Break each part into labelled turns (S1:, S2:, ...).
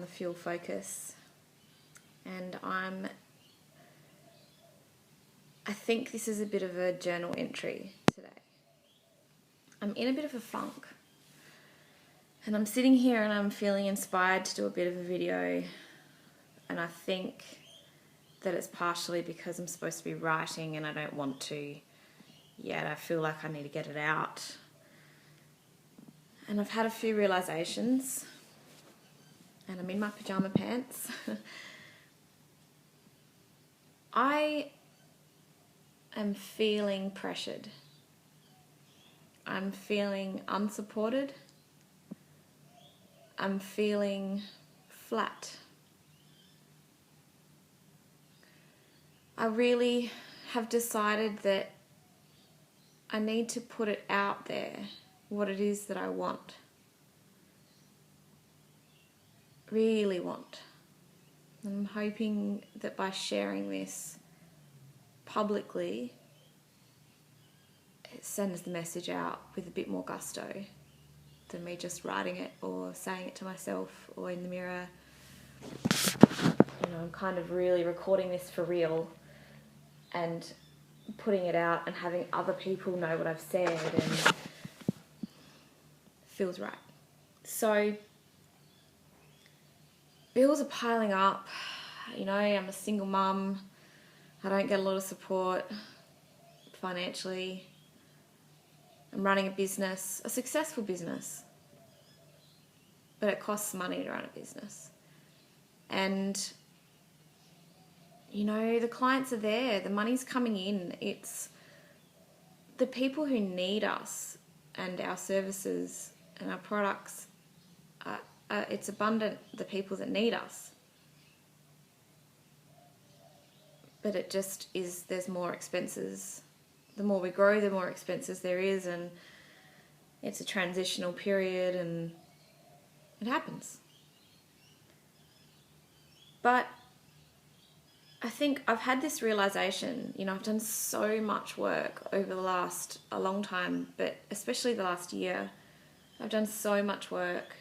S1: the fuel focus, and I think this is a bit of a journal entry today. I'm in a bit of a funk, and I'm sitting here and I'm feeling inspired to do a bit of a video, and I think that it's partially because I'm supposed to be writing and I don't want to yet. I feel like I need to get it out. And I've had a few realizations, and I'm in my pajama pants. I am feeling pressured. I'm feeling unsupported. I'm feeling flat. I really have decided that I need to put it out there, what it is that I want. Really want. And I'm hoping that by sharing this publicly, it sends the message out with a bit more gusto than me just writing it or saying it to myself or in the mirror. You know, I'm kind of really recording this for real and putting it out and having other people know what I've said, and feels right. So bills are piling up. You know, I'm a single mum. I don't get a lot of support financially. I'm running a business, a successful business, but it costs money to run a business. And you know, the clients are there, the money's coming in. It's the people who need us and our services and our products. It's abundant, the people that need us. But it just is, there's more expenses. The more we grow, the more expenses there is, and it's a transitional period, and it happens. But I think I've had this realization, you know, I've done so much work over a long time, but especially the last year. I've done so much work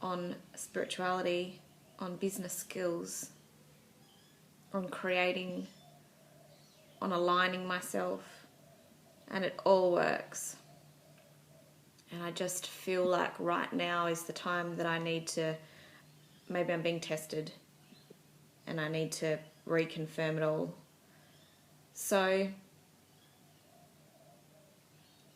S1: on spirituality, on business skills, on creating, on aligning myself, and it all works. And I just feel like right now is the time that I need to, maybe I'm being tested and I need to reconfirm it all. So,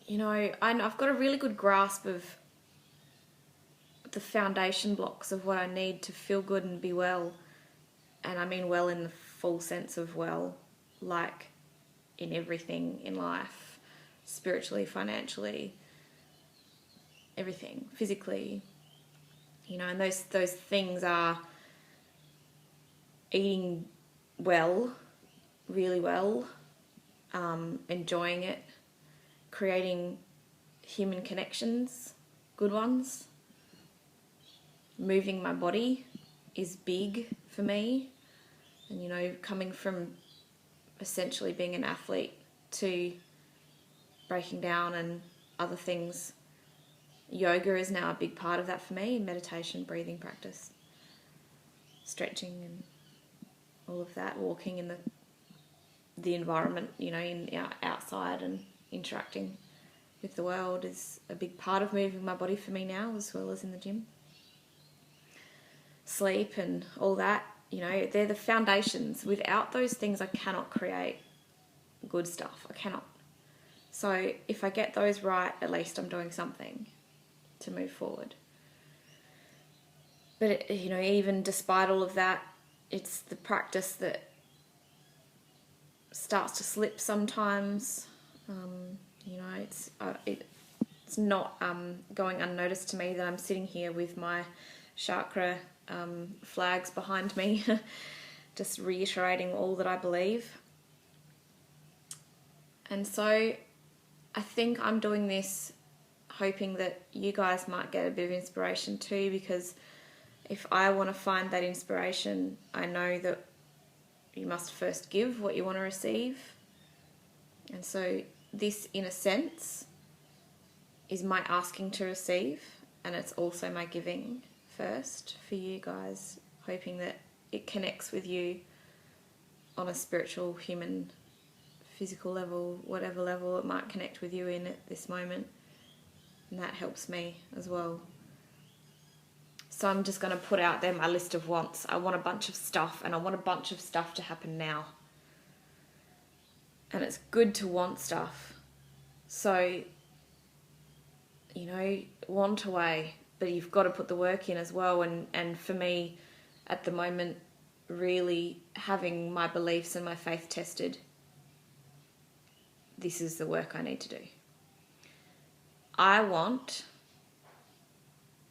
S1: you know, I've got a really good grasp of the foundation blocks of what I need to feel good and be well. And I mean well in the full sense of well, like in everything in life, spiritually, financially, everything, physically. You know, and those things are eating well, really well, enjoying it, creating human connections, good ones. Moving my body is big for me. And, you know, coming from essentially being an athlete to breaking down and other things, yoga is now a big part of that for me. Meditation, breathing practice, stretching and all of that, walking in the environment, you know, outside and interacting with the world is a big part of moving my body for me now, as well as in the gym. Sleep and all that, you know, they're the foundations. Without those things, I cannot create good stuff. I cannot. So if I get those right, at least I'm doing something to move forward. But, you know, even despite all of that, it's the practice that starts to slip sometimes. You know, it's not going unnoticed to me that I'm sitting here with my chakra flags behind me, just reiterating all that I believe. And so I think I'm doing this hoping that you guys might get a bit of inspiration too, because if I want to find that inspiration, I know that you must first give what you want to receive. And so this, in a sense, is my asking to receive, and it's also my giving first for you guys, hoping that it connects with you on a spiritual, human, physical level, whatever level it might connect with you in at this moment. And that helps me as well. So I'm just going to put out there my list of wants. I want a bunch of stuff, and I want a bunch of stuff to happen now. And it's good to want stuff. So, want away, but you've got to put the work in as well. And for me, at the moment, really having my beliefs and my faith tested, this is the work I need to do. I want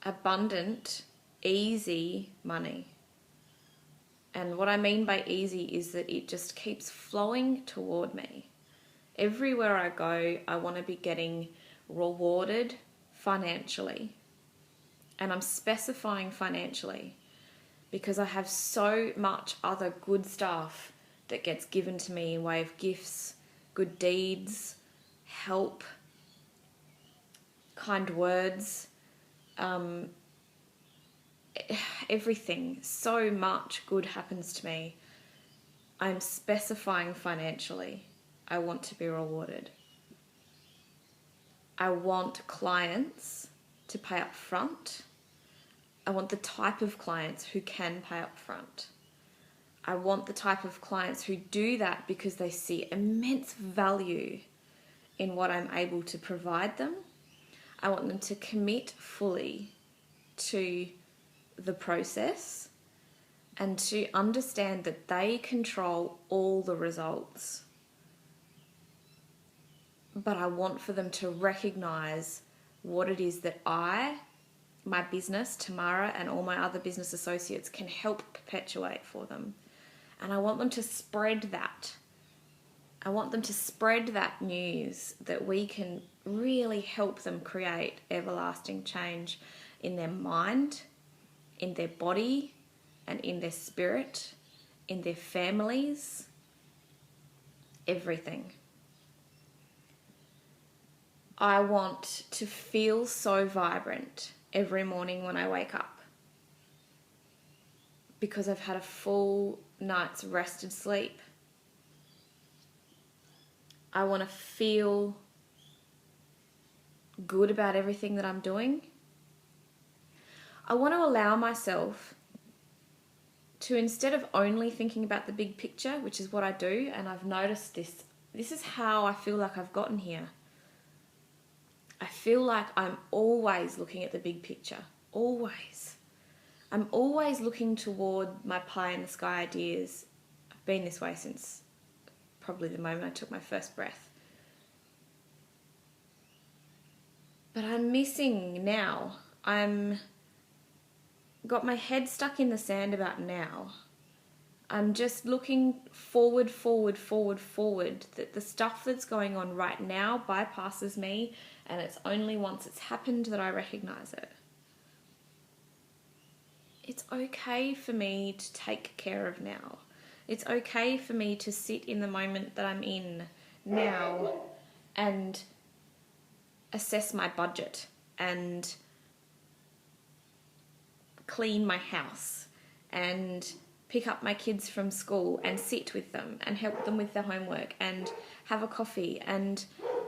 S1: abundant, easy money. And what I mean by easy is that it just keeps flowing toward me. Everywhere I go, I want to be getting rewarded financially. And I'm specifying financially because I have so much other good stuff that gets given to me in way of gifts, good deeds, help, kind words, everything. So much good happens to me. I'm specifying financially. I want to be rewarded. I want clients to pay up front. I want the type of clients who can pay up front. I want the type of clients who do that because they see immense value in what I'm able to provide them. I want them to commit fully to the process and to understand that they control all the results. But I want for them to recognize what it is that my business, Tamara, and all my other business associates can help perpetuate for them. And I want them to spread that. I want them to spread that news that we can really help them create everlasting change in their mind, in their body, and in their spirit, in their families, everything. I want to feel so vibrant every morning when I wake up because I've had a full night's rested sleep. I want to feel good about everything that I'm doing. I want to allow myself to, instead of only thinking about the big picture, which is what I do, and I've noticed this is how I feel like I've gotten here. I feel like I'm always looking at the big picture. Always. I'm always looking toward my pie in the sky ideas. I've been this way since probably the moment I took my first breath. But I'm missing now. I'm got my head stuck in the sand about now. I'm just looking forward, that the stuff that's going on right now bypasses me, and it's only once it's happened that I recognize it. It's okay for me to take care of now. It's okay for me to sit in the moment that I'm in now and assess my budget and clean my house and pick up my kids from school and sit with them and help them with their homework and have a coffee and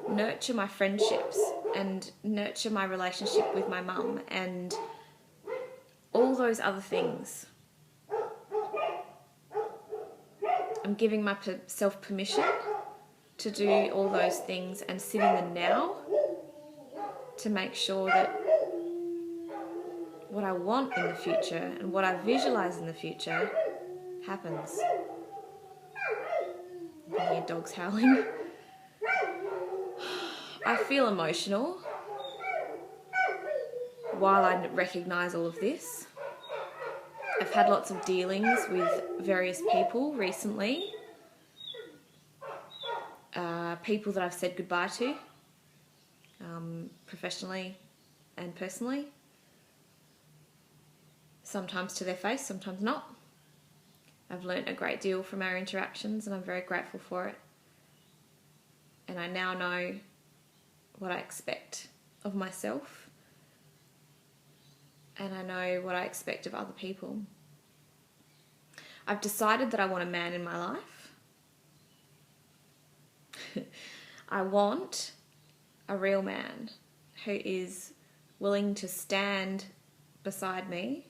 S1: nurture my friendships and nurture my relationship with my mum and all those other things. I'm giving myself permission to do all those things and sit in the now to make sure that what I want in the future and what I visualize in the future happens. I can hear dogs howling. I feel emotional while I recognize all of this. I've had lots of dealings with various people recently. People that I've said goodbye to, professionally and personally. Sometimes to their face, sometimes not. I've learnt a great deal from our interactions and I'm very grateful for it. And I now know what I expect of myself. and I know what I expect of other people. I've decided that I want a man in my life. I want a real man who is willing to stand beside me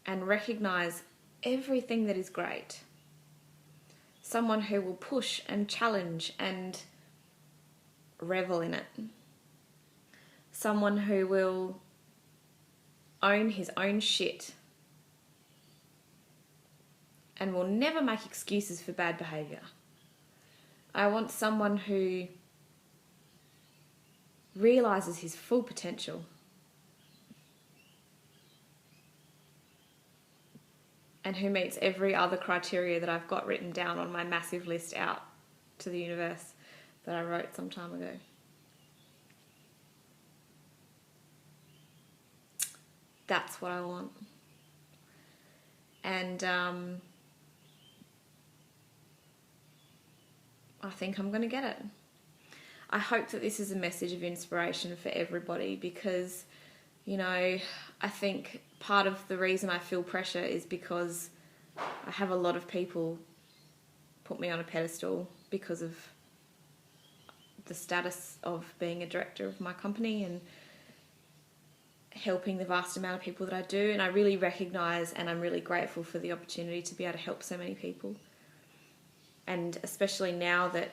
S1: and recognize everything that is great. Someone who will push and challenge and revel in it. Someone who will own his own shit and will never make excuses for bad behaviour. I want someone who realises his full potential and who meets every other criteria that I've got written down on my massive list out to the universe that I wrote some time ago. That's what I want. And I think I'm going to get it. I hope that this is a message of inspiration for everybody because, you know, I think part of the reason I feel pressure is because I have a lot of people put me on a pedestal because of the status of being a director of my company and helping the vast amount of people that I do. And I really recognise and I'm really grateful for the opportunity to be able to help so many people. And especially now that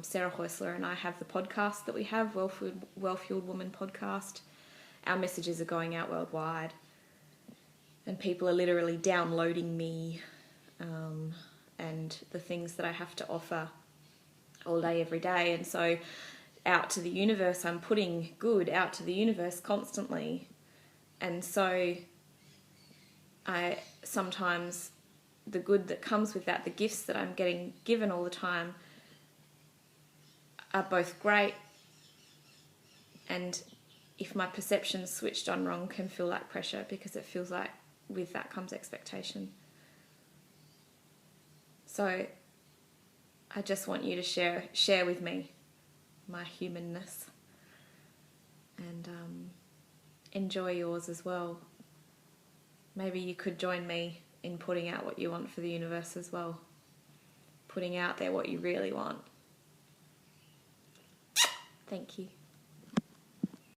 S1: Sarah Häusler and I have the podcast that we have, Well-Fueled Woman podcast, our messages are going out worldwide and people are literally downloading me and the things that I have to offer all day, every day. And so out to the universe, I'm putting good out to the universe constantly. And so I sometimes, the good that comes with that, the gifts that I'm getting given all the time are both great, and if my perception's switched on wrong, can feel like pressure because it feels like with that comes expectation. So I just want you to share with me my humanness and enjoy yours as well. Maybe you could join me in putting out what you want for the universe as well. Putting out there what you really want. Thank you.